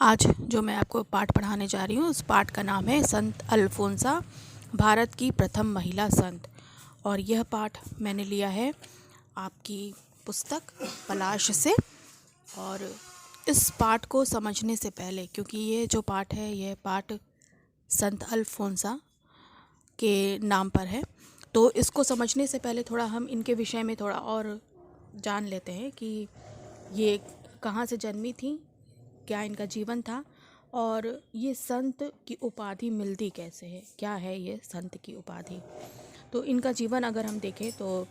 आज जो मैं आपको पाठ पढ़ाने जा रही हूँ उस पाठ का नाम है संत अल्फोंसा, भारत की प्रथम महिला संत। और यह पाठ मैंने लिया है आपकी पुस्तक पलाश से। और इस पाठ को समझने से पहले, क्योंकि ये जो पाठ है यह पाठ संत अल्फोंसा के नाम पर है, तो इसको समझने से पहले थोड़ा हम इनके विषय में थोड़ा और जान लेते हैं कि ये कहाँ से जन्मी थी, क्या इनका जीवन था और ये संत की उपाधि मिलती कैसे है, क्या है ये संत की उपाधि। तो इनका जीवन अगर हम देखें तो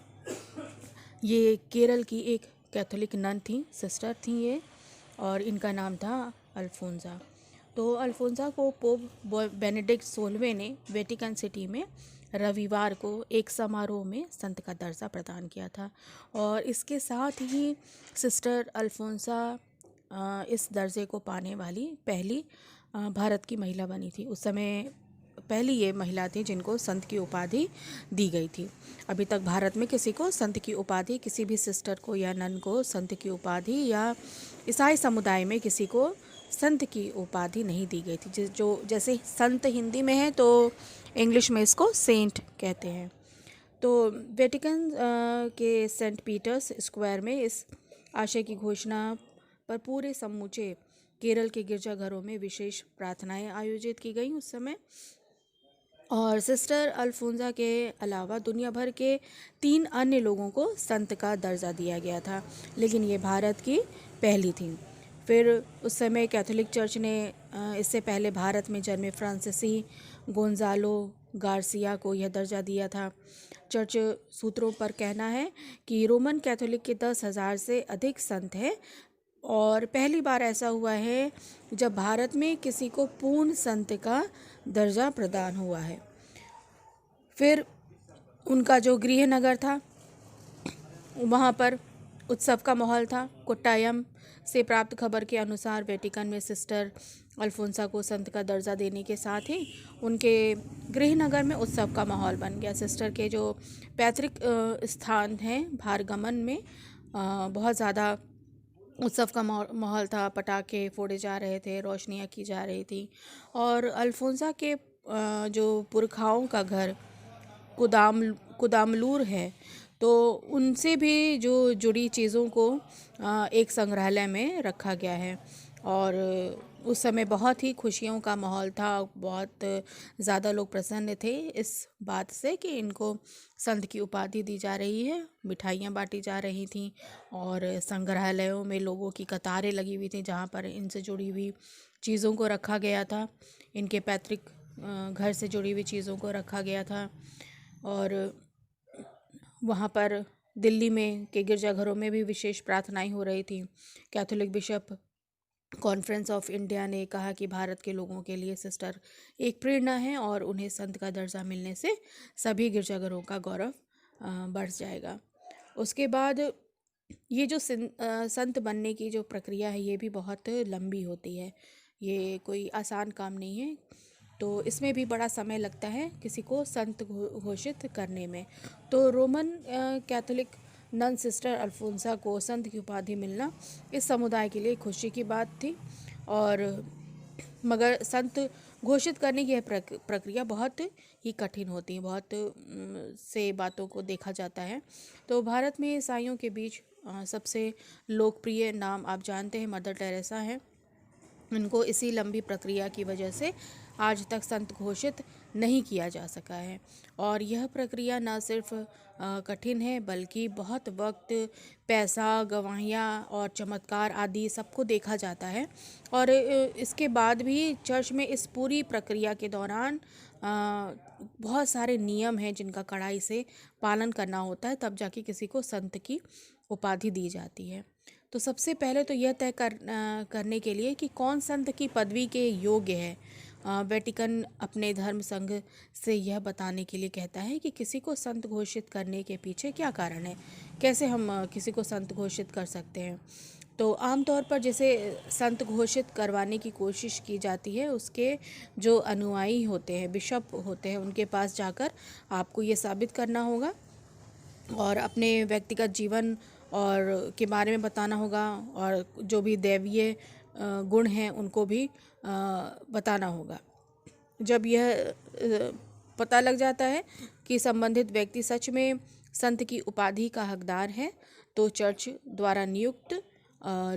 ये केरल की एक कैथोलिक नन थी, सिस्टर थी ये, और इनका नाम था अल्फोंसा। तो अल्फोंसा को पोप बेनेडिक्ट 16वें ने वेटिकन सिटी में रविवार को एक समारोह में संत का दर्जा प्रदान किया था। और इसके साथ ही सिस्टर अल्फोंसा इस दर्जे को पाने वाली पहली भारत की महिला बनी थी। उस समय पहली ये महिला थी जिनको संत की उपाधि दी गई थी। अभी तक भारत में किसी को संत की उपाधि, किसी भी सिस्टर को या नन को संत की उपाधि, या ईसाई समुदाय में किसी को संत की उपाधि नहीं दी गई थी। जो जैसे संत हिंदी में है तो इंग्लिश में इसको सेंट कहते हैं। तो वेटिकन के सेंट पीटर्स स्क्वायर में इस आशय की घोषणा पर पूरे समूचे केरल के गिरजाघरों में विशेष प्रार्थनाएं आयोजित की गई उस समय। और सिस्टर अल्फोंसा के अलावा दुनिया भर के 3 अन्य लोगों को संत का दर्जा दिया गया था, लेकिन ये भारत की पहली थी। फिर उस समय कैथोलिक चर्च ने इससे पहले भारत में जन्मे फ्रांसीसी गोंजालो गार्सिया को यह दर्जा दिया था। चर्च सूत्रों पर कहना है कि रोमन कैथोलिक के 10,000 से अधिक संत हैं, और पहली बार ऐसा हुआ है जब भारत में किसी को पूर्ण संत का दर्जा प्रदान हुआ है। फिर उनका जो गृह नगर था वहाँ पर उत्सव का माहौल था। कोट्टायम से प्राप्त खबर के अनुसार वेटिकन में सिस्टर अल्फोंसा को संत का दर्जा देने के साथ ही उनके गृह नगर में उत्सव का माहौल बन गया। सिस्टर के जो पैतृक स्थान हैं भारगमन में बहुत ज़्यादा उत्सव का माहौल था। पटाखे फोड़े जा रहे थे, रोशनियाँ की जा रही थी। और अल्फोंसा के जो पुरखाओं का घर कुदामलूर है, तो उनसे भी जो जुड़ी चीज़ों को एक संग्रहालय में रखा गया है। और उस समय बहुत ही खुशियों का माहौल था। बहुत ज़्यादा लोग प्रसन्न थे इस बात से कि इनको संत की उपाधि दी जा रही है। मिठाइयाँ बांटी जा रही थीं और संग्रहालयों में लोगों की कतारें लगी हुई थी जहाँ पर इनसे जुड़ी हुई चीज़ों को रखा गया था, इनके पैतृक घर से जुड़ी हुई चीज़ों को रखा गया था। और वहाँ पर दिल्ली में के गिरजाघरों में भी विशेष प्रार्थनाएं हो रही थी। Catholic bishop conference of India ने कहा कि भारत के लोगों के लिए सिस्टर एक प्रेरणा है और उन्हें संत का दर्जा मिलने से सभी गिरजाघरों का गौरव बढ़ जाएगा। उसके बाद ये जो संत बनने की जो प्रक्रिया है ये भी बहुत लंबी होती है, ये कोई आसान काम नहीं है। तो इसमें भी बड़ा समय लगता है किसी को संत घोषित करने में। तो Roman Catholic none sister Alphonsa को संत की उपाधि मिलना इस समुदाय के लिए खुशी की बात थी। और मगर संत घोषित करने की यह प्रक्रिया बहुत ही कठिन होती है। बहुत से बातों को देखा जाता है। तो भारत में ईसाइयों के बीच सबसे लोकप्रिय नाम आप जानते हैं, मदर टेरेसा है। इनको इसी लंबी प्रक्रिया की वजह से आज तक संत घोषित नहीं किया जा सका है। और यह प्रक्रिया न सिर्फ कठिन है बल्कि बहुत वक्त, पैसा, गवाहियाँ और चमत्कार आदि सबको देखा जाता है। और इसके बाद भी चर्च में इस पूरी प्रक्रिया के दौरान बहुत सारे नियम हैं जिनका कड़ाई से पालन करना होता है, तब जाके किसी को संत की उपाधि दी जाती है। तो सबसे पहले तो यह तय करने के लिए कि कौन संत की पदवी के योग्य है, वेटिकन अपने धर्म संघ से यह बताने के लिए कहता है कि किसी को संत घोषित करने के पीछे क्या कारण है, कैसे हम किसी को संत घोषित कर सकते हैं। तो आमतौर पर जैसे संत घोषित करवाने की कोशिश की जाती है, उसके जो अनुयायी होते हैं, बिशप होते हैं, उनके पास जाकर आपको ये साबित करना होगा और अपने व्यक्तिगत जीवन और के बारे में बताना होगा, और जो भी दैवीय गुण हैं उनको भी बताना होगा। जब यह पता लग जाता है कि संबंधित व्यक्ति सच में संत की उपाधि का हकदार है, तो चर्च द्वारा नियुक्त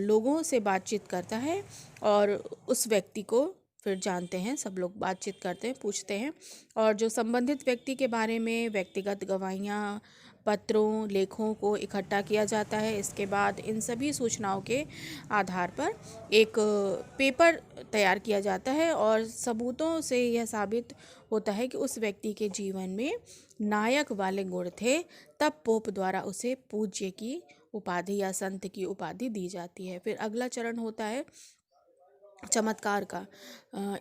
लोगों से बातचीत करता है और उस व्यक्ति को फिर जानते हैं, सब लोग बातचीत करते हैं, पूछते हैं, और जो संबंधित व्यक्ति के बारे में व्यक्तिगत गवाहियाँ, पत्रों, लेखों को इकट्ठा किया जाता है। इसके बाद इन सभी सूचनाओं के आधार पर एक पेपर तैयार किया जाता है और सबूतों से यह साबित होता है कि उस व्यक्ति के जीवन में नायक वाले गुण थे, तब पोप द्वारा उसे पूज्य की उपाधि या संत की उपाधि दी जाती है। फिर अगला चरण होता है चमत्कार का।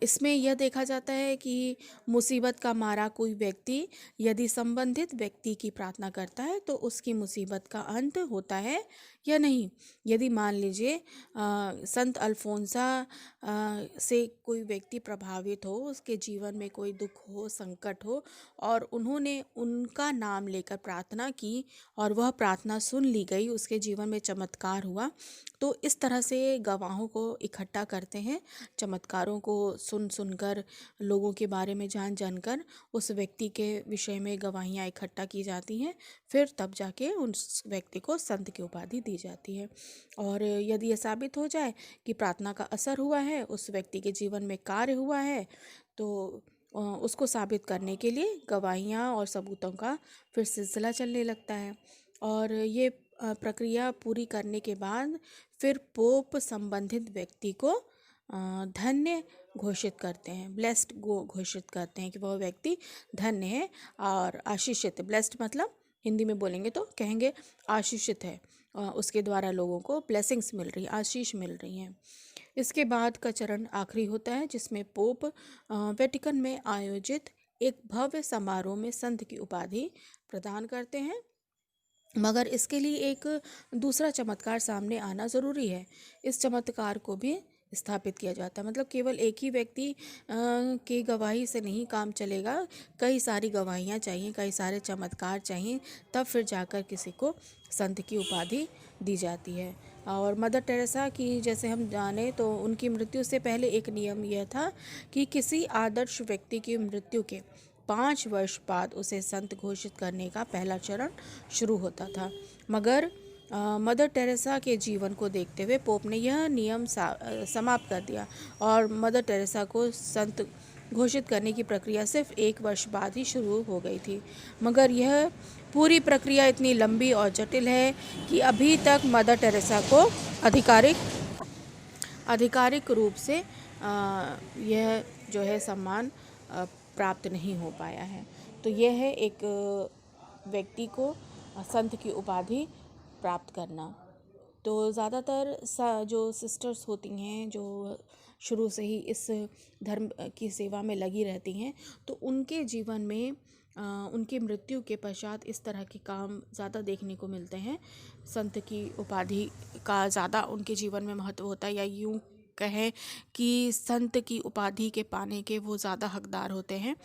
इसमें यह देखा जाता है कि मुसीबत का मारा कोई व्यक्ति यदि संबंधित व्यक्ति की प्रार्थना करता है तो उसकी मुसीबत का अंत होता है या नहीं। यदि मान लीजिए संत अल्फोंसा से कोई व्यक्ति प्रभावित हो, उसके जीवन में कोई दुख हो, संकट हो, और उन्होंने उनका नाम लेकर प्रार्थना की और वह प्रार्थना सुन ली गई, उसके जीवन में चमत्कार हुआ, तो इस तरह से गवाहों को इकट्ठा करते हैं। चमत्कारों को सुन सुनकर, लोगों के बारे में जान जानकर उस व्यक्ति के विषय में गवाहियाँ इकट्ठा की जाती हैं। फिर तब जाके उस व्यक्ति को संत की उपाधि दी जाती है। और यदि यह साबित हो जाए कि प्रार्थना का असर हुआ है, उस व्यक्ति के जीवन में कार्य हुआ है, तो उसको साबित करने के लिए गवाहियाँ और सबूतों का फिर सिलसिला चलने लगता है। और ये प्रक्रिया पूरी करने के बाद फिर पोप संबंधित व्यक्ति को धन्य घोषित करते हैं, ब्लेस्ड घोषित करते हैं कि वह व्यक्ति धन्य है और आशीषित। ब्लेस्ड मतलब हिंदी में बोलेंगे तो कहेंगे आशीषित है, उसके द्वारा लोगों को ब्लेसिंग्स मिल रही, आशीष मिल रही हैं। इसके बाद का चरण आखिरी होता है, जिसमें पोप वेटिकन में आयोजित एक भव्य समारोह में संत की उपाधि प्रदान करते हैं। मगर इसके लिए एक दूसरा चमत्कार सामने आना ज़रूरी है। इस चमत्कार को भी स्थापित किया जाता है। मतलब केवल एक ही व्यक्ति की गवाही से नहीं काम चलेगा, कई सारी गवाहियाँ चाहिए, कई सारे चमत्कार चाहिए, तब फिर जाकर किसी को संत की उपाधि दी जाती है। और मदर टेरेसा की जैसे हम जाने तो उनकी मृत्यु से पहले एक नियम यह था कि किसी आदर्श व्यक्ति की मृत्यु के 5 वर्ष बाद उसे संत घोषित करने का पहला चरण शुरू होता था। मगर मदर टेरेसा के जीवन को देखते हुए पोप ने यह नियम समाप्त कर दिया और मदर टेरेसा को संत घोषित करने की प्रक्रिया सिर्फ 1 वर्ष बाद ही शुरू हो गई थी। मगर यह पूरी प्रक्रिया इतनी लंबी और जटिल है कि अभी तक मदर टेरेसा को आधिकारिक रूप से यह जो है सम्मान प्राप्त नहीं हो पाया है। तो यह है एक व्यक्ति को संत की उपाधि प्राप्त करना। तो ज़्यादातर जो सिस्टर्स होती हैं, जो शुरू से ही इस धर्म की सेवा में लगी रहती हैं, तो उनके जीवन में उनकी मृत्यु के पश्चात इस तरह के काम ज़्यादा देखने को मिलते हैं। संत की उपाधि का ज़्यादा उनके जीवन में महत्व होता है, या यूँ कहें कि संत की उपाधि के पाने के वो ज़्यादा हकदार होते हैं।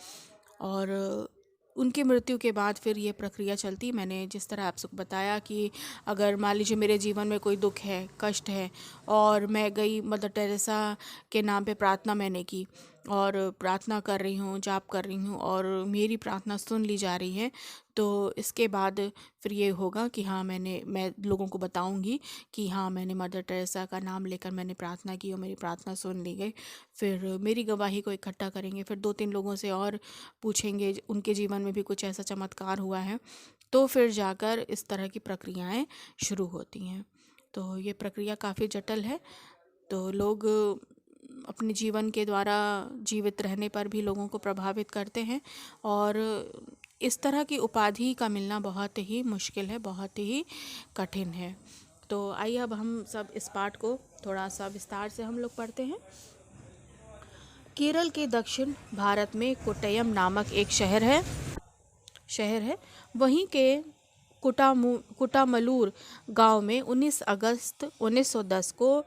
और उनकी मृत्यु के बाद फिर ये प्रक्रिया चलती। मैंने जिस तरह आपसे बताया कि अगर मान लीजिए मेरे जीवन में कोई दुख है, कष्ट है, और मैं गई मदर टेरेसा के नाम पे प्रार्थना मैंने की और प्रार्थना कर रही हूँ, जाप कर रही हूँ, और मेरी प्रार्थना सुन ली जा रही है, तो इसके बाद फिर ये होगा कि हाँ मैं लोगों को बताऊंगी कि हाँ मैंने मदर टेरेसा का नाम लेकर मैंने प्रार्थना की और मेरी प्रार्थना सुन ली गई। फिर मेरी गवाही को इकट्ठा करेंगे, फिर 2-3 लोगों से और पूछेंगे उनके जीवन में भी कुछ ऐसा चमत्कार हुआ है, तो फिर जाकर इस तरह की प्रक्रियाएं शुरू होती हैं। तो ये प्रक्रिया काफ़ी जटिल है। तो लोग अपने जीवन के द्वारा जीवित रहने पर भी लोगों को प्रभावित करते हैं, और इस तरह की उपाधि का मिलना बहुत ही मुश्किल है, बहुत ही कठिन है। तो आइए अब हम सब इस पाठ को थोड़ा सा विस्तार से हम लोग पढ़ते हैं। केरल के दक्षिण भारत में कोट्टयम नामक एक शहर है। वहीं के कुटामलूर गांव में 19 अगस्त 1910 को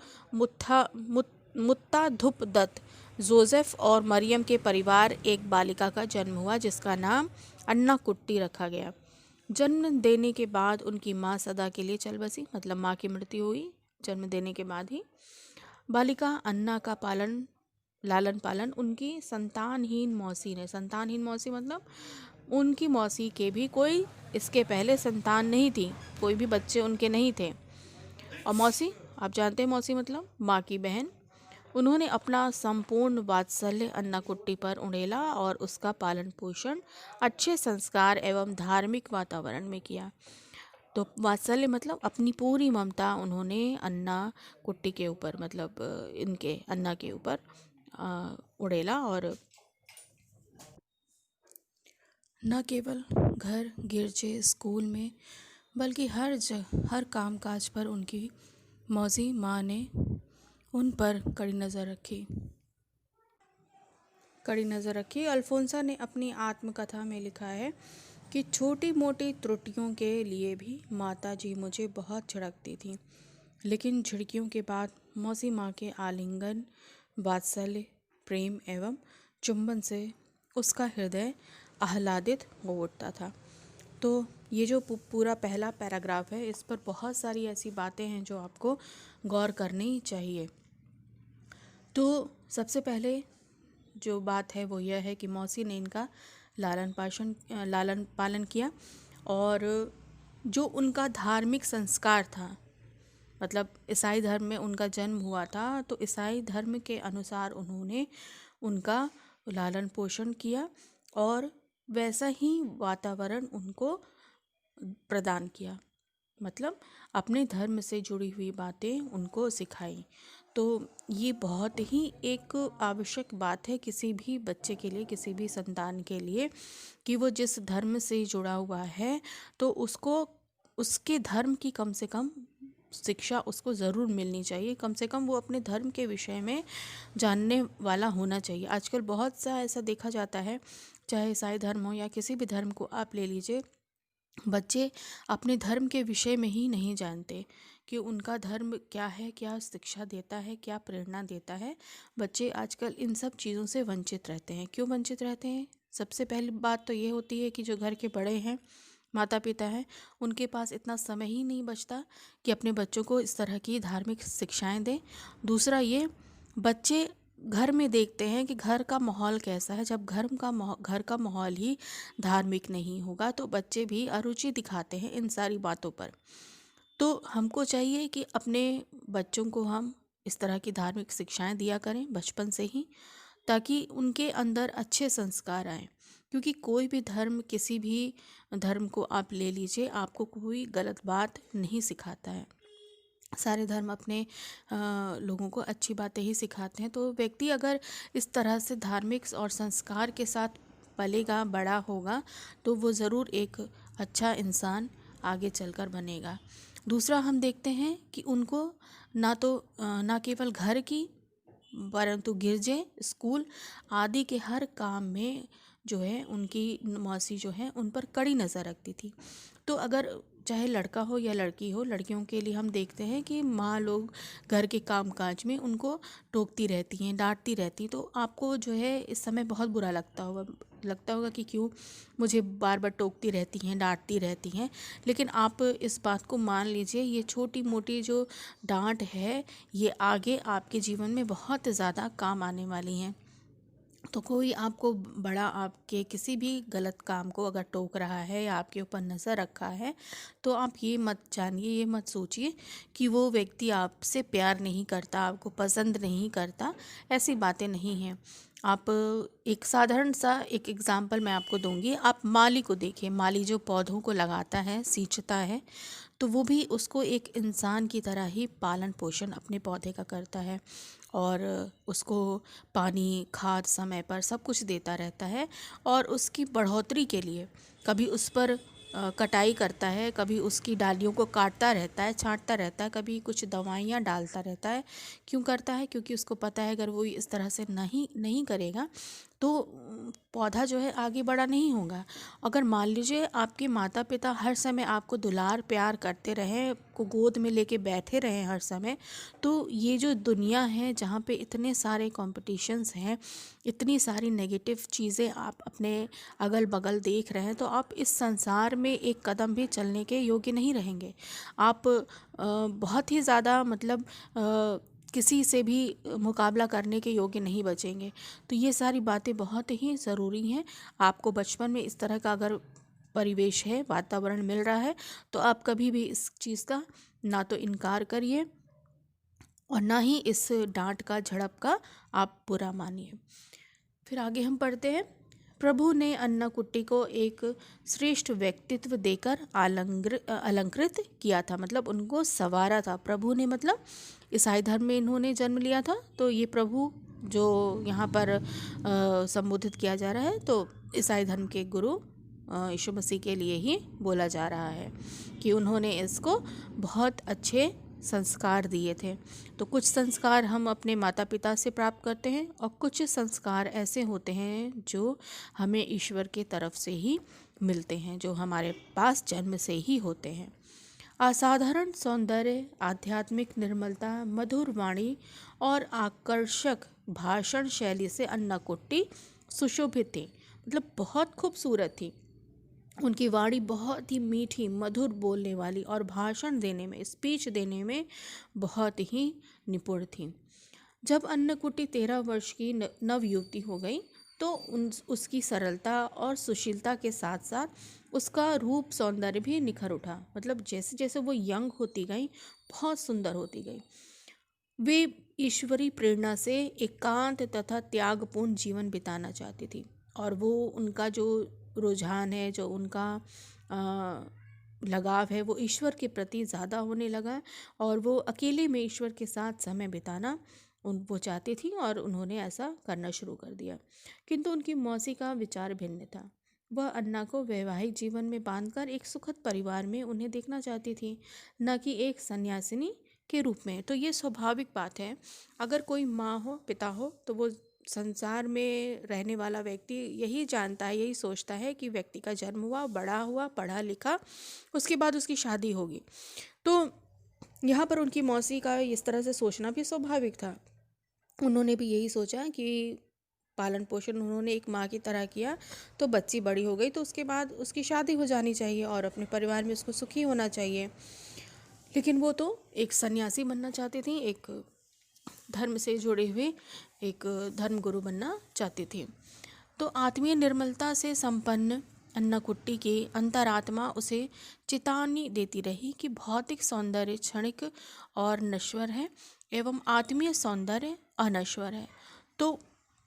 मुत्ताधुप दत्त, जोसेफ और मरियम के परिवार एक बालिका का जन्म हुआ, जिसका नाम अन्ना कुट्टी रखा गया। जन्म देने के बाद उनकी माँ सदा के लिए चल बसी, मतलब माँ की मृत्यु हुई जन्म देने के बाद ही। बालिका अन्ना का लालन पालन उनकी संतानहीन मौसी ने, संतानहीन मौसी मतलब उनकी मौसी के भी कोई इसके पहले संतान नहीं थी, कोई भी बच्चे उनके नहीं थे। और मौसी, आप जानते हैं मौसी मतलब माँ की बहन। उन्होंने अपना संपूर्ण वात्सल्य अन्ना कुट्टी पर उड़ेला और उसका पालन पोषण अच्छे संस्कार एवं धार्मिक वातावरण में किया। तो वात्सल्य मतलब अपनी पूरी ममता उन्होंने अन्ना कुट्टी के ऊपर मतलब इनके अन्ना के ऊपर उड़ेला। और न केवल घर गिरजे स्कूल में बल्कि हर काम काज पर उनकी मौसी माँ ने उन पर कड़ी नज़र रखी। अल्फोंसा ने अपनी आत्मकथा में लिखा है कि छोटी मोटी त्रुटियों के लिए भी माता जी मुझे बहुत झिड़कती थी, लेकिन झिड़कियों के बाद मौसी माँ के आलिंगन, वात्सल्य, प्रेम एवं चुंबन से उसका हृदय आह्लादित हो उठता था। तो ये जो पूरा पहला पैराग्राफ है, इस पर बहुत सारी ऐसी बातें हैं जो आपको गौर करनी चाहिए। तो सबसे पहले जो बात है वो यह है कि मौसी ने इनका लालन पालन किया, और जो उनका धार्मिक संस्कार था, मतलब ईसाई धर्म में उनका जन्म हुआ था, तो ईसाई धर्म के अनुसार उन्होंने उनका लालन पोषण किया और वैसा ही वातावरण उनको प्रदान किया, मतलब अपने धर्म से जुड़ी हुई बातें उनको सिखाई। तो ये बहुत ही एक आवश्यक बात है किसी भी बच्चे के लिए, किसी भी संतान के लिए, कि वो जिस धर्म से जुड़ा हुआ है तो उसको उसके धर्म की कम से कम शिक्षा उसको ज़रूर मिलनी चाहिए। कम से कम वो अपने धर्म के विषय में जानने वाला होना चाहिए। आजकल बहुत सा ऐसा देखा जाता है, चाहे ईसाई धर्म हो या किसी भी धर्म को आप ले लीजिए, बच्चे अपने धर्म के विषय में ही नहीं जानते कि उनका धर्म क्या है, क्या शिक्षा देता है, क्या प्रेरणा देता है। बच्चे आजकल इन सब चीज़ों से वंचित रहते हैं। क्यों वंचित रहते हैं? सबसे पहली बात तो ये होती है कि जो घर के बड़े हैं, माता पिता हैं, उनके पास इतना समय ही नहीं बचता कि अपने बच्चों को इस तरह की धार्मिक शिक्षाएं दें। दूसरा ये, बच्चे घर में देखते हैं कि घर का माहौल कैसा है। जब घर का माहौल ही धार्मिक नहीं होगा तो बच्चे भी अरुचि दिखाते हैं इन सारी बातों पर। तो हमको चाहिए कि अपने बच्चों को हम इस तरह की धार्मिक शिक्षाएं दिया करें बचपन से ही, ताकि उनके अंदर अच्छे संस्कार आएँ। क्योंकि कोई भी धर्म, किसी भी धर्म को आप ले लीजिए, आपको कोई गलत बात नहीं सिखाता है। सारे धर्म अपने लोगों को अच्छी बातें ही सिखाते हैं। तो व्यक्ति अगर इस तरह से धार्मिक और संस्कार के साथ पलेगा, बड़ा होगा, तो वो ज़रूर एक अच्छा इंसान आगे चलकर बनेगा। दूसरा, हम देखते हैं कि उनको ना केवल घर की परंतु गिरजे, स्कूल आदि के हर काम में जो है उनकी मौसी जो है उन पर कड़ी नज़र रखती थी। तो अगर चाहे लड़का हो या लड़की हो, लड़कियों के लिए हम देखते हैं कि माँ लोग घर के काम काज में उनको टोकती रहती हैं, डांटती रहती। तो आपको जो है इस समय बहुत बुरा लगता होगा कि क्यों मुझे बार बार टोकती रहती हैं, डांटती रहती हैं। लेकिन आप इस बात को मान लीजिए, ये छोटी मोटी जो डांट है, ये आगे आपके जीवन में बहुत ज़्यादा काम आने वाली हैं। तो कोई आपको बड़ा आपके किसी भी गलत काम को अगर टोक रहा है या आपके ऊपर नज़र रखा है, तो आप ये मत जानिए, ये मत सोचिए कि वो व्यक्ति आपसे प्यार नहीं करता, आपको पसंद नहीं करता। ऐसी बातें नहीं हैं। आप एक साधारण सा एक एग्ज़ाम्पल मैं आपको दूंगी। आप माली को देखिए, माली जो पौधों को लगाता है, सींचता है, तो वो भी उसको एक इंसान की तरह ही पालन पोषण अपने पौधे का करता है और उसको पानी, खाद समय पर सब कुछ देता रहता है। और उसकी बढ़ोतरी के लिए कभी उस पर कटाई करता है, कभी उसकी डालियों को काटता रहता है, छांटता रहता है, कभी कुछ दवाइयाँ डालता रहता है। क्यों करता है? क्योंकि उसको पता है अगर वो इस तरह से नहीं करेगा तो पौधा जो है आगे बड़ा नहीं होगा। अगर मान लीजिए आपके माता पिता हर समय आपको दुलार प्यार करते रहें, को गोद में लेके बैठे रहें हर समय, तो ये जो दुनिया है जहाँ पे इतने सारे कॉम्पिटिशन्स हैं, इतनी सारी नेगेटिव चीज़ें आप अपने अगल बगल देख रहे हैं, तो आप इस संसार में एक कदम भी चलने के योग्य नहीं रहेंगे। आप बहुत ही ज़्यादा मतलब किसी से भी मुकाबला करने के योग्य नहीं बचेंगे। तो ये सारी बातें बहुत ही ज़रूरी हैं। आपको बचपन में इस तरह का अगर परिवेश है, वातावरण मिल रहा है, तो आप कभी भी इस चीज़ का ना तो इनकार करिए और ना ही इस डांट का, झड़प का आप बुरा मानिए। फिर आगे हम पढ़ते हैं। प्रभु ने अन्नकुट्टी को एक श्रेष्ठ व्यक्तित्व देकर अलंकृत किया था, मतलब उनको संवारा था। प्रभु ने मतलब ईसाई धर्म में इन्होंने जन्म लिया था, तो ये प्रभु जो यहाँ पर संबोधित किया जा रहा है, तो ईसाई धर्म के गुरु यीशु मसीह के लिए ही बोला जा रहा है कि उन्होंने इसको बहुत अच्छे संस्कार दिए थे। तो कुछ संस्कार हम अपने माता पिता से प्राप्त करते हैं और कुछ संस्कार ऐसे होते हैं जो हमें ईश्वर के तरफ से ही मिलते हैं, जो हमारे पास जन्म से ही होते हैं। असाधारण सौंदर्य, आध्यात्मिक निर्मलता, मधुर वाणी और आकर्षक भाषण शैली से अन्नकुट्टी सुशोभित थी, मतलब बहुत खूबसूरत थी। उनकी वाणी बहुत ही मीठी, मधुर बोलने वाली और भाषण देने में, स्पीच देने में बहुत ही निपुण थी। जब अन्नकुट्टी 13 वर्ष की नव युवती हो गई तो उसकी सरलता और सुशीलता के साथ साथ उसका रूप सौंदर्य भी निखर उठा। मतलब जैसे जैसे वो यंग होती गई, बहुत सुंदर होती गई। वे ईश्वरी प्रेरणा से एकांत तथा त्यागपूर्ण जीवन बिताना चाहती थी और वो उनका जो रुझान है, जो उनका लगाव है, वो ईश्वर के प्रति ज़्यादा होने लगा और वो अकेले में ईश्वर के साथ समय बिताना वो चाहती थी और उन्होंने ऐसा करना शुरू कर दिया। किंतु उनकी मौसी का विचार भिन्न था। वह अन्ना को वैवाहिक जीवन में बांधकर एक सुखद परिवार में उन्हें देखना चाहती थी, न कि एक सन्यासिनी के रूप में। तो ये स्वाभाविक बात है, अगर कोई माँ हो, पिता हो, तो वो संसार में रहने वाला व्यक्ति यही जानता है, यही सोचता है कि व्यक्ति का जन्म हुआ, बड़ा हुआ, पढ़ा लिखा, उसके बाद उसकी शादी होगी। तो यहाँ पर उनकी मौसी का इस तरह से सोचना भी स्वाभाविक था। उन्होंने भी यही सोचा कि पालन पोषण उन्होंने एक माँ की तरह किया, तो बच्ची बड़ी हो गई तो उसके बाद उसकी शादी हो जानी चाहिए और अपने परिवार में उसको सुखी होना चाहिए। लेकिन वो तो एक सन्यासी बनना चाहती थी, एक धर्म से जुड़े हुए एक धर्मगुरु बनना चाहती थी। तो आत्मीय निर्मलता से संपन्न अन्नकुट्टी की अंतरात्मा उसे चेतावनी देती रही कि भौतिक सौंदर्य क्षणिक और नश्वर है एवं आत्मीय सौंदर्य अनश्वर है। तो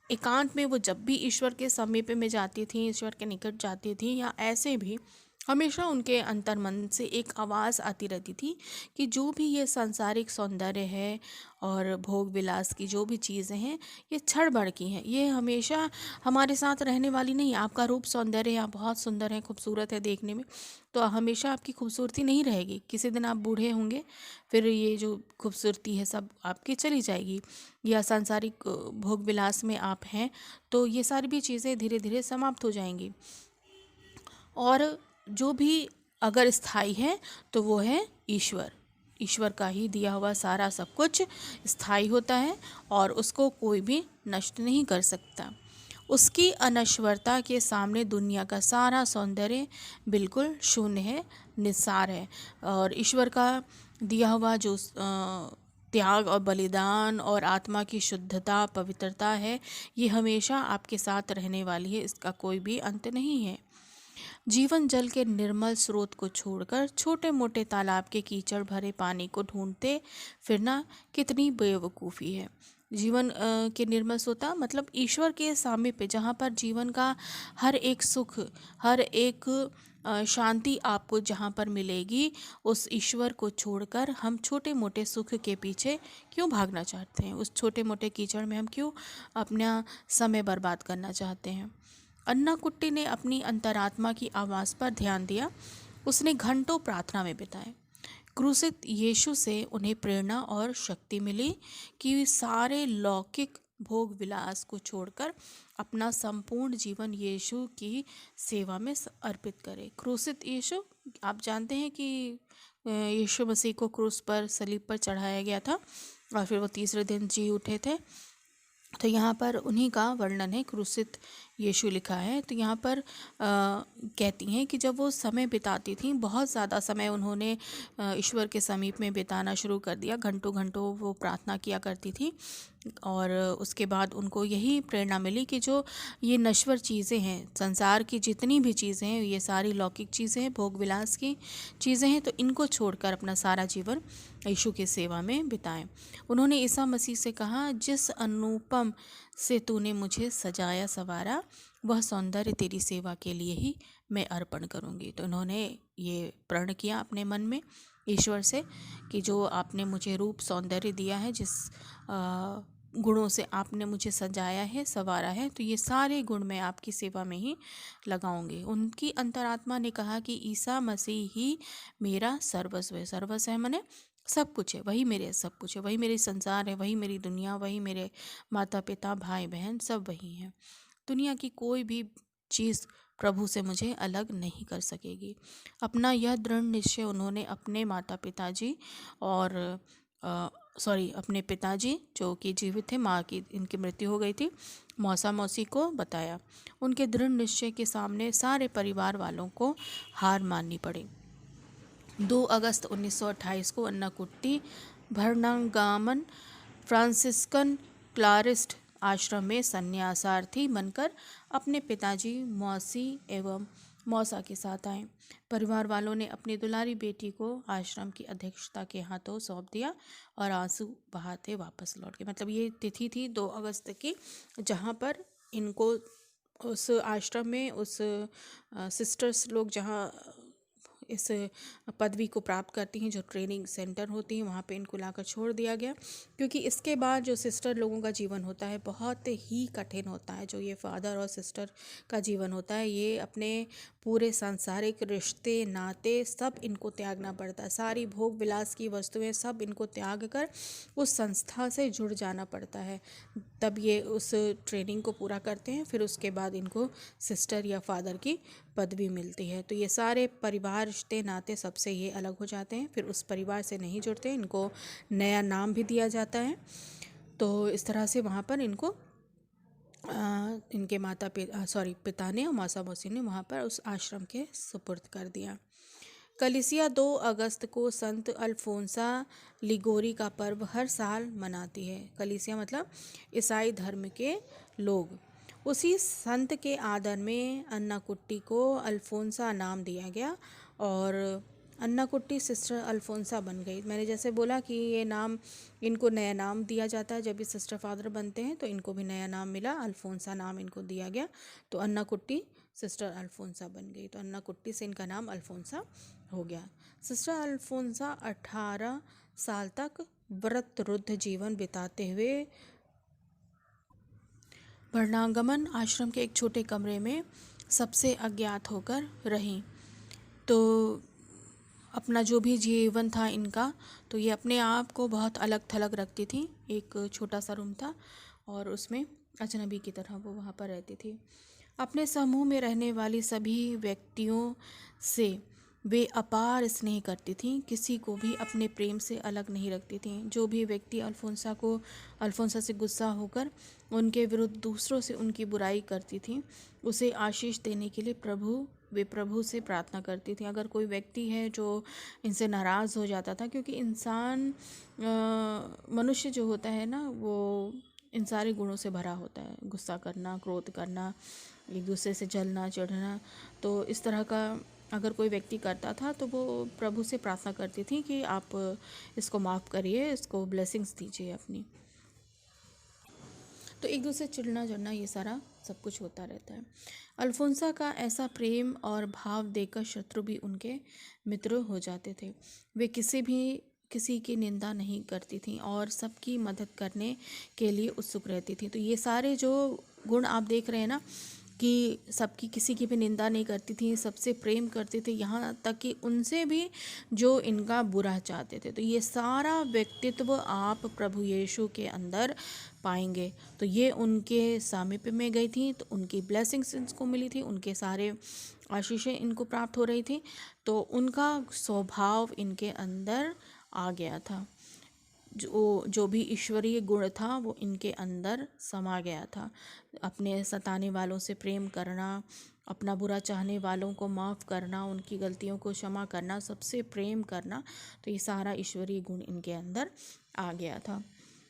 एकांत में वो जब भी ईश्वर के समीप में जाती थी, ईश्वर के निकट जाती थी, या ऐसे भी हमेशा उनके अंतर्मन से एक आवाज़ आती रहती थी कि जो भी ये सांसारिक सौंदर्य है और भोग विलास की जो भी चीज़ें हैं, ये क्षण भर की हैं, ये हमेशा हमारे साथ रहने वाली नहीं। आपका रूप सौंदर्य यहाँ बहुत सुंदर है, खूबसूरत है देखने में, तो हमेशा आपकी खूबसूरती नहीं रहेगी। किसी दिन आप बूढ़े होंगे, फिर ये जो खूबसूरती है सब आपकी चली जाएगी, या सांसारिक भोग विलास में आप हैं तो ये सारी भी चीज़ें धीरे धीरे समाप्त हो जाएंगी। और जो भी अगर स्थायी है तो वो है ईश्वर। ईश्वर का ही दिया हुआ सारा सब कुछ स्थायी होता है और उसको कोई भी नष्ट नहीं कर सकता। उसकी अनश्वरता के सामने दुनिया का सारा सौंदर्य बिल्कुल शून्य है, निस्सार है। और ईश्वर का दिया हुआ जो त्याग और बलिदान और आत्मा की शुद्धता, पवित्रता है, ये हमेशा आपके साथ रहने वाली है, इसका कोई भी अंत नहीं है। जीवन जल के निर्मल स्रोत को छोड़कर छोटे मोटे तालाब के कीचड़ भरे पानी को ढूंढते फिरना कितनी बेवकूफ़ी है। जीवन के निर्मल स्रोता मतलब ईश्वर के सामीप्य, जहाँ पर जीवन का हर एक सुख, हर एक शांति आपको जहाँ पर मिलेगी, उस ईश्वर को छोड़कर हम छोटे मोटे सुख के पीछे क्यों भागना चाहते हैं? उस छोटे मोटे कीचड़ में हम क्यों अपना समय बर्बाद करना चाहते हैं? अन्नाकुट्टी ने अपनी अंतरात्मा की आवाज़ पर ध्यान दिया। उसने घंटों प्रार्थना में बिताए। क्रूसित यीशु से उन्हें प्रेरणा और शक्ति मिली कि सारे लौकिक भोग विलास को छोड़कर अपना संपूर्ण जीवन यीशु की सेवा में अर्पित करें। क्रूसित यीशु, आप जानते हैं कि यीशु मसीह को क्रूस पर, सलीब पर चढ़ाया गया था और फिर वो तीसरे दिन जी उठे थे। तो यहाँ पर उन्हीं का वर्णन है, क्रूसित यीशु लिखा है। तो यहाँ पर कहती हैं कि जब वो समय बिताती थी, बहुत ज़्यादा समय उन्होंने ईश्वर के समीप में बिताना शुरू कर दिया, घंटों घंटों वो प्रार्थना किया करती थी। और उसके बाद उनको यही प्रेरणा मिली कि जो ये नश्वर चीज़ें हैं, संसार की जितनी भी चीज़ें हैं, ये सारी लौकिक चीज़ें हैं, भोग विलास की चीज़ें हैं, तो इनको छोड़कर अपना सारा जीवन यीशु की सेवा में बिताएं। उन्होंने ईसा मसीह से कहा, जिस अनुपम से तूने मुझे सजाया संवारा, वह सौंदर्य तेरी सेवा के लिए ही मैं अर्पण करूंगी। तो उन्होंने ये प्रण किया अपने मन में ईश्वर से कि जो आपने मुझे रूप सौंदर्य दिया है, जिस गुणों से आपने मुझे सजाया है, संवारा है, तो ये सारे गुण मैं आपकी सेवा में ही लगाऊंगी। उनकी अंतरात्मा ने कहा कि ईसा मसीह ही मेरा सर्वस्व है। सर्वस्व है माने सब कुछ है, वही मेरे सब कुछ है, वही मेरी संसार है, वही मेरी दुनिया, वही मेरे माता पिता भाई बहन सब वही हैं। दुनिया की कोई भी चीज़ प्रभु से मुझे अलग नहीं कर सकेगी। अपना यह दृढ़ निश्चय उन्होंने अपने माता पिताजी और अपने पिताजी जो कि जीवित थे, माँ की इनकी मृत्यु हो गई थी, मौसा मौसी को बताया। उनके दृढ़ निश्चय के सामने सारे परिवार वालों को हार माननी पड़ी। 2 अगस्त 1928 को अन्नाकुट्टी भरनांगामन फ्रांसिस्कन क्लारिस्ट आश्रम में संन्यासार्थी बनकर अपने पिताजी, मौसी एवं मौसा के साथ आए। परिवार वालों ने अपनी दुलारी बेटी को आश्रम की अध्यक्षता के हाथों सौंप दिया और आंसू बहाते वापस लौट गए। मतलब ये तिथि थी 2 अगस्त की, जहाँ पर इनको उस आश्रम में उस सिस्टर्स लोग जहाँ इस पदवी को प्राप्त करती हैं, जो ट्रेनिंग सेंटर होती हैं, वहाँ पे इनको लाकर छोड़ दिया गया। क्योंकि इसके बाद जो सिस्टर लोगों का जीवन होता है बहुत ही कठिन होता है। जो ये फादर और सिस्टर का जीवन होता है, ये अपने पूरे सांसारिक रिश्ते नाते सब इनको त्यागना पड़ता है। सारी भोग विलास की वस्तुएं सब इनको त्याग कर उस संस्था से जुड़ जाना पड़ता है, तब ये उस ट्रेनिंग को पूरा करते हैं। फिर उसके बाद इनको सिस्टर या फादर की पदवी मिलती है। तो ये सारे परिवार रिश्ते नाते सबसे ये अलग हो जाते हैं, फिर उस परिवार से नहीं जुड़ते, इनको नया नाम भी दिया जाता है। तो इस तरह से वहाँ पर इनको इनके पिता ने और मौसा मौसी ने वहाँ पर उस आश्रम के सुपुर्द कर दिया। कलीसिया 2 अगस्त को संत अल्फोंसा लिगोरी का पर्व हर साल मनाती है। कलीसिया मतलब ईसाई धर्म के लोग। उसी संत के आदर में अन्नाकुट्टी को अल्फोंसा नाम दिया गया और अन्नाकुट्टी सिस्टर अल्फोंसा बन गई। मैंने जैसे बोला कि ये नाम, इनको नया नाम दिया जाता है जब ये सिस्टर फादर बनते हैं, तो इनको भी नया नाम मिला, अल्फोंसा नाम इनको दिया गया। तो अन्नाकुट्टी सिस्टर अल्फोंसा बन गई, तो अन्नाकुट्टी से इनका नाम अल्फोंसा हो गया। सिस्टर अल्फोंसा 18 साल तक व्रत रुद्ध जीवन बिताते हुए वर्णांगमन आश्रम के एक छोटे कमरे में सबसे अज्ञात होकर रहीं। तो अपना जो भी जीवन था इनका, तो ये अपने आप को बहुत अलग थलग रखती थी। एक छोटा सा रूम था और उसमें अजनबी की तरह वो वहाँ पर रहती थी। अपने समूह में रहने वाली सभी व्यक्तियों से वे अपार स्नेह करती थीं, किसी को भी अपने प्रेम से अलग नहीं रखती थीं। जो भी व्यक्ति अल्फोंसा से गुस्सा होकर उनके विरुद्ध दूसरों से उनकी बुराई करती थीं, उसे आशीष देने के लिए वे प्रभु से प्रार्थना करती थी। अगर कोई व्यक्ति है जो इनसे नाराज़ हो जाता था, क्योंकि इंसान मनुष्य जो होता है ना, वो इन सारे गुणों से भरा होता है, गुस्सा करना, क्रोध करना, एक दूसरे से जलना चिढ़ना। तो इस तरह का अगर कोई व्यक्ति करता था तो वो प्रभु से प्रार्थना करती थी कि आप इसको माफ़ करिए, इसको ब्लेसिंग्स दीजिए अपनी। तो एक दूसरे चिढ़ना जड़ना ये सारा सब कुछ होता रहता है। अल्फोंसा का ऐसा प्रेम और भाव देखकर शत्रु भी उनके मित्र हो जाते थे। वे किसी की निंदा नहीं करती थीं और सबकी मदद करने के लिए उत्सुक रहती थीं। तो ये सारे जो गुण आप देख रहे हैं ना, कि सबकी किसी की भी निंदा नहीं करती थी, सबसे प्रेम करती थी, यहाँ तक कि उनसे भी जो इनका बुरा चाहते थे। तो ये सारा व्यक्तित्व आप प्रभु यीशु के अंदर पाएंगे। तो ये उनके सामीप्य में गई थी, तो उनकी ब्लेसिंग्स इनको मिली थी, उनके सारे आशीषें इनको प्राप्त हो रही थी, तो उनका स्वभाव इनके अंदर आ गया था। जो भी ईश्वरीय गुण था वो इनके अंदर समा गया था। अपने सताने वालों से प्रेम करना, अपना बुरा चाहने वालों को माफ़ करना, उनकी गलतियों को क्षमा करना, सबसे प्रेम करना, तो ये सारा ईश्वरीय गुण इनके अंदर आ गया था।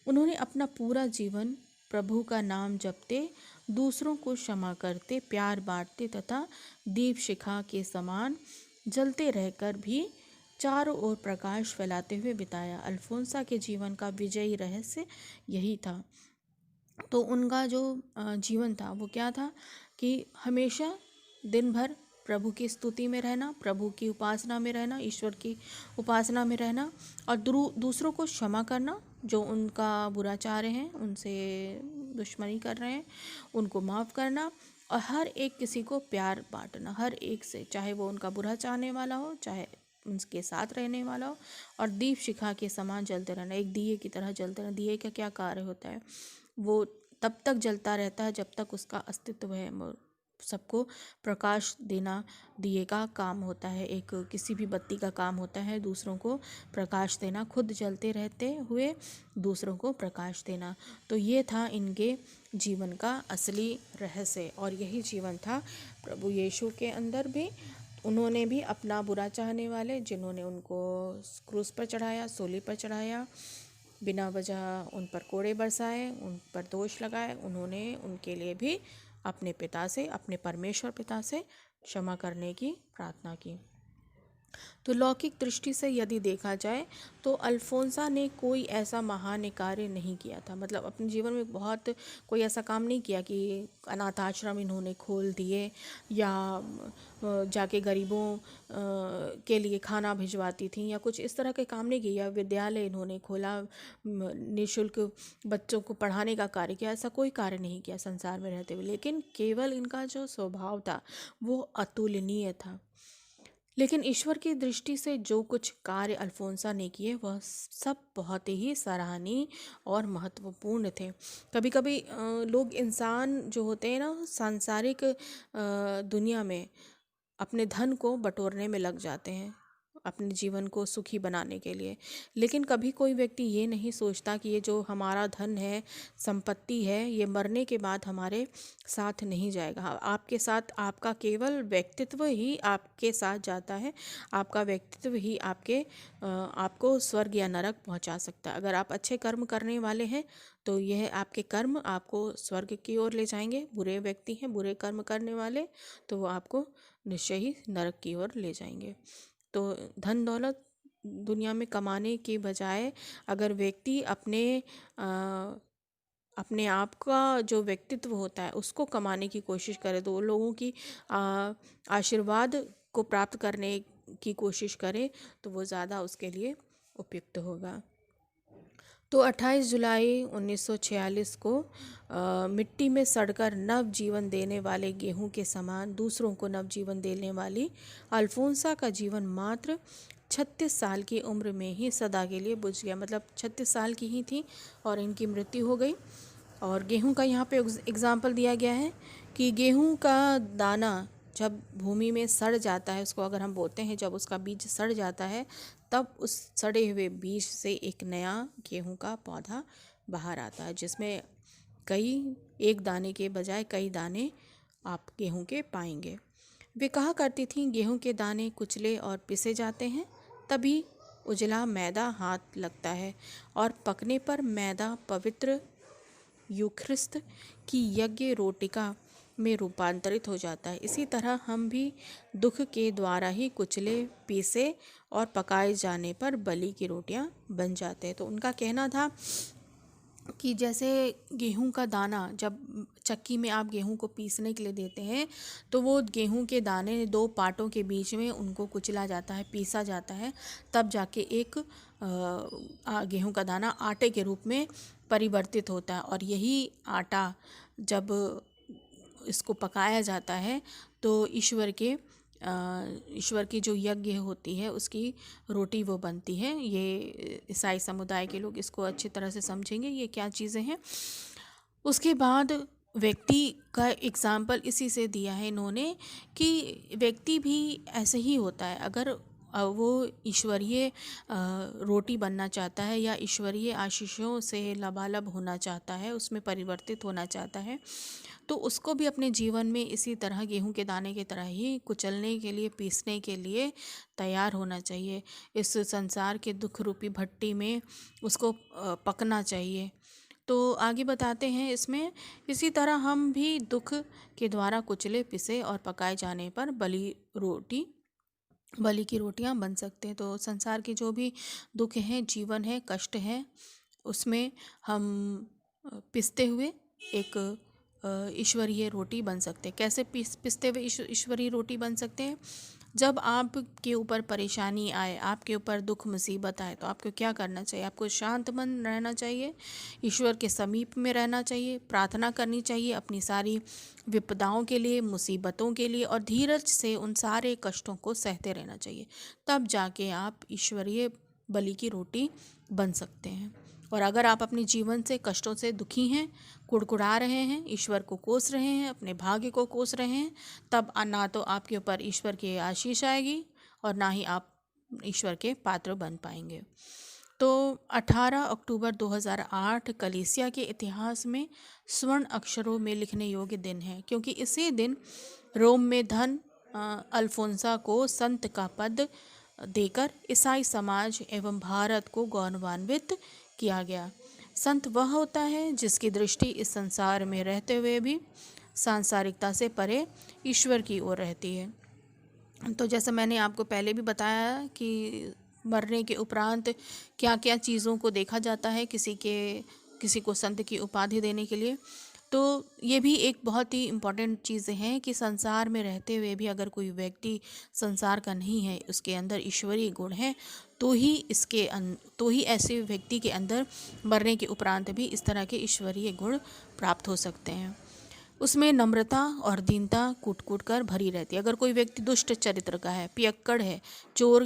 उन्होंने अपना पूरा जीवन प्रभु का नाम जपते, दूसरों को क्षमा करते, प्यार बांटते तथा दीप शिखा के समान जलते रहकर भी चारों ओर प्रकाश फैलाते हुए बिताया। अल्फोंसा के जीवन का विजयी रहस्य यही था। तो उनका जो जीवन था वो क्या था कि हमेशा दिन भर प्रभु की स्तुति में रहना, प्रभु की उपासना में रहना, ईश्वर की उपासना में रहना, और दूसरों को क्षमा करना, जो उनका बुरा चाह रहे हैं, उनसे दुश्मनी कर रहे हैं, उनको माफ़ करना, और हर एक किसी को प्यार बांटना, हर एक से, चाहे वो उनका बुरा चाहने वाला हो, चाहे उनके साथ रहने वाला हो, और दीप शिखा के समान जलते रहना, एक दिए की तरह जलते रहना। दिए का क्या कार्य होता है? वो तब तक जलता रहता है जब तक उसका अस्तित्व है। सबको प्रकाश देना दिए का काम होता है, एक किसी भी बत्ती का काम होता है दूसरों को प्रकाश देना, खुद जलते रहते हुए दूसरों को प्रकाश देना। तो ये था इनके जीवन का असली रहस्य, और यही जीवन था प्रभु यीशु के अंदर भी। उन्होंने भी अपना बुरा चाहने वाले, जिन्होंने उनको क्रूस पर चढ़ाया, सूली पर चढ़ाया, बिना वजह उन पर कोड़े बरसाए, उन पर दोष लगाए, उन्होंने उनके लिए भी अपने पिता से, अपने परमेश्वर पिता से क्षमा करने की प्रार्थना की। तो लौकिक दृष्टि से यदि देखा जाए तो अल्फोंसा ने कोई ऐसा महान कार्य नहीं किया था। मतलब अपने जीवन में बहुत कोई ऐसा काम नहीं किया कि अनाथ आश्रम इन्होंने खोल दिए, या जाके गरीबों के लिए खाना भिजवाती थी, या कुछ इस तरह के काम नहीं किया। विद्यालय इन्होंने खोला, निःशुल्क बच्चों को पढ़ाने का कार्य किया, ऐसा कोई कार्य नहीं किया संसार में रहते हुए। लेकिन केवल इनका जो स्वभाव था वो अतुलनीय था। लेकिन ईश्वर की दृष्टि से जो कुछ कार्य अल्फोंसा ने किए वह सब बहुत ही सराहनीय और महत्वपूर्ण थे। कभी कभी लोग, इंसान जो होते हैं ना, सांसारिक दुनिया में अपने धन को बटोरने में लग जाते हैं अपने जीवन को सुखी बनाने के लिए। लेकिन कभी कोई व्यक्ति ये नहीं सोचता कि ये जो हमारा धन है, संपत्ति है, ये मरने के बाद हमारे साथ नहीं जाएगा। आपके साथ आपका केवल व्यक्तित्व ही आपके साथ जाता है। आपका व्यक्तित्व ही आपको स्वर्ग या नरक पहुंचा सकता है। अगर आप अच्छे कर्म करने वाले हैं तो यह आपके कर्म आपको स्वर्ग की ओर ले जाएंगे। बुरे व्यक्ति हैं, बुरे कर्म करने वाले, तो वो आपको निश्चय ही नरक की ओर ले जाएंगे। तो धन दौलत दुनिया में कमाने के बजाय अगर व्यक्ति अपने आप का जो व्यक्तित्व होता है उसको कमाने की कोशिश करे, तो लोगों की आशीर्वाद को प्राप्त करने की कोशिश करे, तो वो ज़्यादा उसके लिए उपयुक्त होगा। तो 28 जुलाई 1946 को मिट्टी में सड़कर नव जीवन देने वाले गेहूं के समान दूसरों को नव जीवन देने वाली अल्फोंसा का जीवन मात्र 36 साल की उम्र में ही सदा के लिए बुझ गया। मतलब 36 साल की ही थी और इनकी मृत्यु हो गई। और गेहूं का यहाँ पे एग्जाम्पल दिया गया है कि गेहूं का दाना जब भूमि में सड़ जाता है, उसको अगर हम बोलते हैं, जब उसका बीज सड़ जाता है, तब उस सड़े हुए बीज से एक नया गेहूं का पौधा बाहर आता है, जिसमें एक दाने के बजाय कई दाने आप गेहूं के पाएंगे। वे कहा करती थीं, गेहूं के दाने कुचले और पिसे जाते हैं, तभी उजला मैदा हाथ लगता है और पकने पर मैदा पवित्र यूख्रिस्त की यज्ञ रोटिका में रूपांतरित हो जाता है। इसी तरह हम भी दुख के द्वारा ही कुचले, पीसे और पकाए जाने पर बलि की रोटियां बन जाते हैं। तो उनका कहना था कि जैसे गेहूं का दाना जब चक्की में आप गेहूं को पीसने के लिए देते हैं, तो वो गेहूं के दाने दो पार्टों के बीच में उनको कुचला जाता है, पीसा जाता है, तब जाके एक गेहूं का दाना आटे के रूप में परिवर्तित होता है। और यही आटा जब इसको पकाया जाता है तो ईश्वर की जो यज्ञ होती है उसकी रोटी वो बनती है। ये ईसाई समुदाय के लोग इसको अच्छी तरह से समझेंगे ये क्या चीज़ें हैं। उसके बाद व्यक्ति का एग्जाम्पल इसी से दिया है इन्होंने कि व्यक्ति भी ऐसे ही होता है। अगर वो ईश्वरीय रोटी बनना चाहता है या ईश्वरीय आशीषों से लबालब होना चाहता है, उसमें परिवर्तित होना चाहता है, तो उसको भी अपने जीवन में इसी तरह गेहूं के दाने की तरह ही कुचलने के लिए, पीसने के लिए तैयार होना चाहिए। इस संसार के दुख रूपी भट्टी में उसको पकना चाहिए। तो आगे बताते हैं इसमें, इसी तरह हम भी दुख के द्वारा कुचले, पिसे और पकाए जाने पर बलि की रोटियां बन सकते हैं। तो संसार के जो भी दुख हैं, जीवन है, कष्ट है, उसमें हम पिसते हुए एक ईश्वरीय रोटी बन सकते हैं। कैसे पिसते हुए ईश्वरीय रोटी बन सकते हैं? जब आपके ऊपर परेशानी आए, आपके ऊपर दुख मुसीबत आए, तो आपको क्या करना चाहिए? आपको शांत मन रहना चाहिए, ईश्वर के समीप में रहना चाहिए, प्रार्थना करनी चाहिए अपनी सारी विपदाओं के लिए, मुसीबतों के लिए, और धीरज से उन सारे कष्टों को सहते रहना चाहिए। तब जाके आप ईश्वरीय बलि की रोटी बन सकते हैं। और अगर आप अपने जीवन से, कष्टों से दुखी हैं, कुड़कुड़ा रहे हैं, ईश्वर को कोस रहे हैं, अपने भाग्य को कोस रहे हैं, तब ना तो आपके ऊपर ईश्वर की आशीष आएगी और ना ही आप ईश्वर के पात्र बन पाएंगे। तो 18 अक्टूबर 2008 कलीसिया के इतिहास में स्वर्ण अक्षरों में लिखने योग्य दिन है, क्योंकि इसी दिन रोम में धन अल्फोंसा को संत का पद देकर ईसाई समाज एवं भारत को गौरवान्वित किया गया। संत वह होता है जिसकी दृष्टि इस संसार में रहते हुए भी सांसारिकता से परे ईश्वर की ओर रहती है। तो जैसा मैंने आपको पहले भी बताया कि मरने के उपरांत क्या क्या चीज़ों को देखा जाता है किसी को संत की उपाधि देने के लिए। तो ये भी एक बहुत ही इम्पॉर्टेंट चीज़ें हैं कि संसार में रहते हुए भी अगर कोई व्यक्ति संसार का नहीं है, उसके अंदर ईश्वरीय गुण है, तो ही ऐसे व्यक्ति के अंदर मरने के उपरांत भी इस तरह के ईश्वरीय गुण प्राप्त हो सकते हैं। उसमें नम्रता और दीनता कूट कूट कर भरी रहती है। अगर कोई व्यक्ति दुष्ट चरित्र का है, पियक्कड़ है, चोर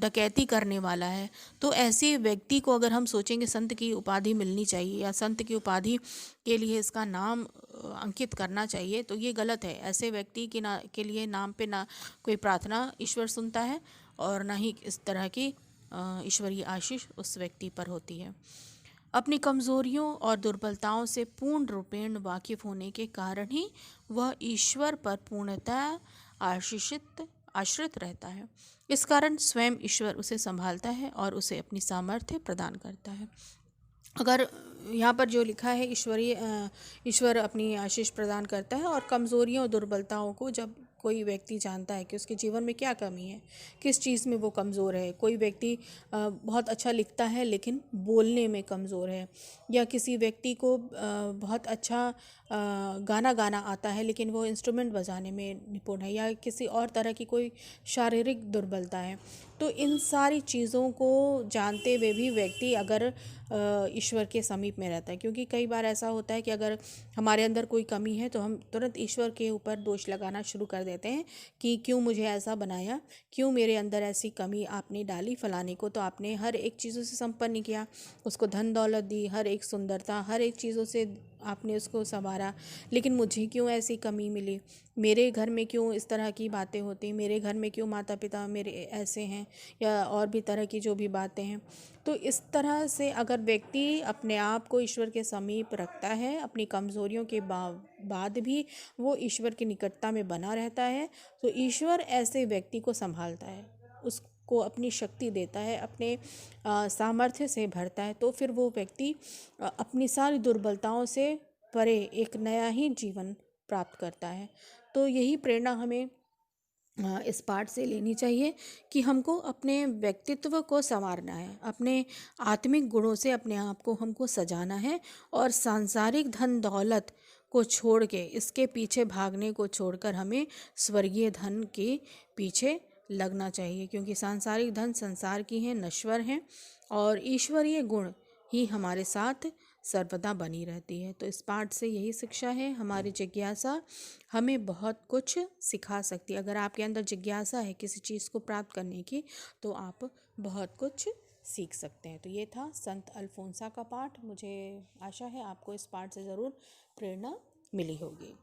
डकैती करने वाला है, तो ऐसे व्यक्ति को अगर हम सोचेंगे संत की उपाधि मिलनी चाहिए या संत की उपाधि के लिए इसका नाम अंकित करना चाहिए, तो ये गलत है। ऐसे व्यक्ति के लिए नाम पे ना कोई प्रार्थना ईश्वर सुनता है और ना ही इस तरह की ईश्वरीय आशीष उस व्यक्ति पर होती है। अपनी कमज़ोरियों और दुर्बलताओं से पूर्ण रूपेण वाकिफ होने के कारण ही वह ईश्वर पर पूर्णतः आश्रित रहता है। इस कारण स्वयं ईश्वर उसे संभालता है और उसे अपनी सामर्थ्य प्रदान करता है। अगर यहाँ पर जो लिखा है ईश्वर अपनी आशीष प्रदान करता है, और कमज़ोरियों और दुर्बलताओं को जब कोई व्यक्ति जानता है कि उसके जीवन में क्या कमी है, किस चीज़ में वो कमज़ोर है। कोई व्यक्ति बहुत अच्छा लिखता है लेकिन बोलने में कमज़ोर है, या किसी व्यक्ति को बहुत अच्छा गाना गाना आता है लेकिन वो इंस्ट्रूमेंट बजाने में निपुण है, या किसी और तरह की कोई शारीरिक दुर्बलता है, तो इन सारी चीज़ों को जानते हुए भी व्यक्ति अगर ईश्वर के समीप में रहता है, क्योंकि कई बार ऐसा होता है कि अगर हमारे अंदर कोई कमी है तो हम तुरंत ईश्वर के ऊपर दोष लगाना शुरू कर देते हैं कि क्यों मुझे ऐसा बनाया, क्यों मेरे अंदर ऐसी कमी आपने डाली। फलाने को तो आपने हर एक चीज़ों से संपन्न किया, उसको धन दौलत दी, हर एक सुंदरता, हर एक चीज़ों से आपने उसको संवारा, लेकिन मुझे क्यों ऐसी कमी मिली, मेरे घर में क्यों इस तरह की बातें होती, मेरे घर में क्यों माता पिता मेरे ऐसे हैं, या और भी तरह की जो भी बातें हैं। तो इस तरह से अगर व्यक्ति अपने आप को ईश्वर के समीप रखता है, अपनी कमज़ोरियों के बाद भी वो ईश्वर की निकटता में बना रहता है, तो ईश्वर ऐसे व्यक्ति को संभालता है, उसको अपनी शक्ति देता है, अपने सामर्थ्य से भरता है। तो फिर वो व्यक्ति अपनी सारी दुर्बलताओं से परे एक नया ही जीवन प्राप्त करता है। तो यही प्रेरणा हमें इस पाठ से लेनी चाहिए कि हमको अपने व्यक्तित्व को संवारना है, अपने आत्मिक गुणों से अपने आप को हमको सजाना है, और सांसारिक धन दौलत को छोड़ के, इसके पीछे भागने को छोड़कर हमें स्वर्गीय धन के पीछे लगना चाहिए, क्योंकि सांसारिक धन संसार की है, नश्वर हैं, और ईश्वरीय गुण ही हमारे साथ सर्वदा बनी रहती है। तो इस पाठ से यही शिक्षा है, हमारी जिज्ञासा हमें बहुत कुछ सिखा सकती है। अगर आपके अंदर जिज्ञासा है किसी चीज़ को प्राप्त करने की, तो आप बहुत कुछ सीख सकते हैं। तो ये था संत अल्फोंसा का पाठ। मुझे आशा है आपको इस पाठ से ज़रूर प्रेरणा मिली होगी।